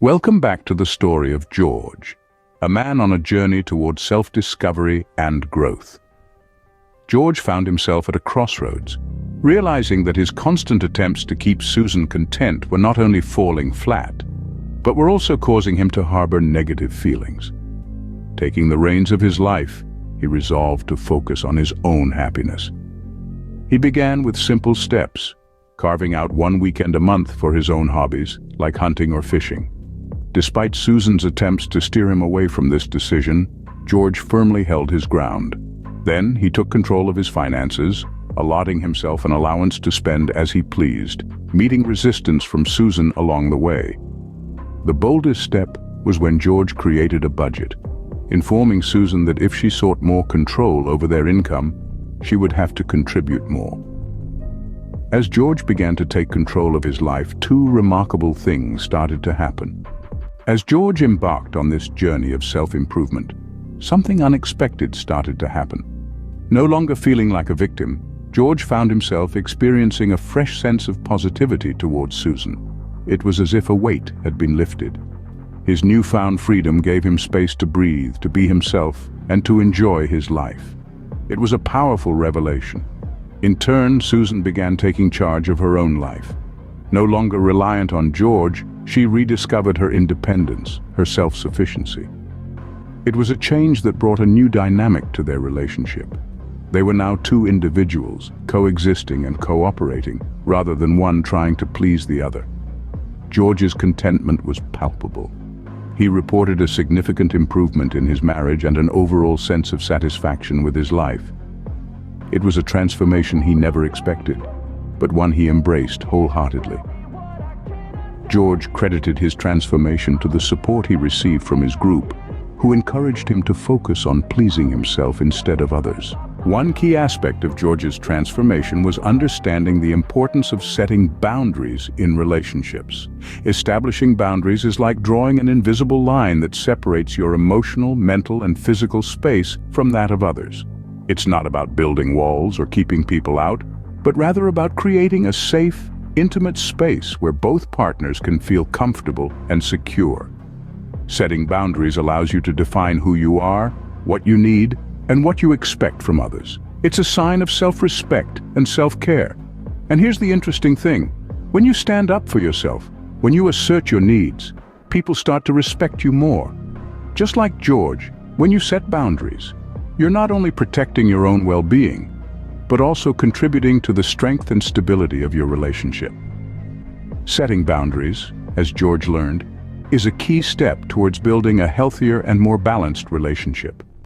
Welcome back to the story of George, a man on a journey towards self-discovery and growth. George found himself at a crossroads, realizing that his constant attempts to keep Susan content were not only falling flat, but were also causing him to harbor negative feelings. Taking the reins of his life, he resolved to focus on his own happiness. He began with simple steps, carving out one weekend a month for his own hobbies, like hunting or fishing. Despite Susan's attempts to steer him away from this decision, George firmly held his ground. Then he took control of his finances, allotting himself an allowance to spend as he pleased, meeting resistance from Susan along the way. The boldest step was when George created a budget, informing Susan that if she sought more control over their income, she would have to contribute more. As George began to take control of his life, two remarkable things started to happen. As George embarked on this journey of self-improvement, something unexpected started to happen. No longer feeling like a victim, George found himself experiencing a fresh sense of positivity towards Susan. It was as if a weight had been lifted. His newfound freedom gave him space to breathe, to be himself, and to enjoy his life. It was a powerful revelation. In turn, Susan began taking charge of her own life. No longer reliant on George, she rediscovered her independence, her self-sufficiency. It was a change that brought a new dynamic to their relationship. They were now two individuals, coexisting and cooperating, rather than one trying to please the other. George's contentment was palpable. He reported a significant improvement in his marriage and an overall sense of satisfaction with his life. It was a transformation he never expected, but one he embraced wholeheartedly. George credited his transformation to the support he received from his group, who encouraged him to focus on pleasing himself instead of others. One key aspect of George's transformation was understanding the importance of setting boundaries in relationships. Establishing boundaries is like drawing an invisible line that separates your emotional, mental, and physical space from that of others. It's not about building walls or keeping people out, but rather about creating a safe, intimate space where both partners can feel comfortable and secure. Setting boundaries allows you to define who you are, what you need, and what you expect from others. It's a sign of self-respect and self-care. And here's the interesting thing. When you stand up for yourself, when you assert your needs, people start to respect you more. Just like George, when you set boundaries, you're not only protecting your own well-being, but also contributing to the strength and stability of your relationship. Setting boundaries, as George learned, is a key step towards building a healthier and more balanced relationship.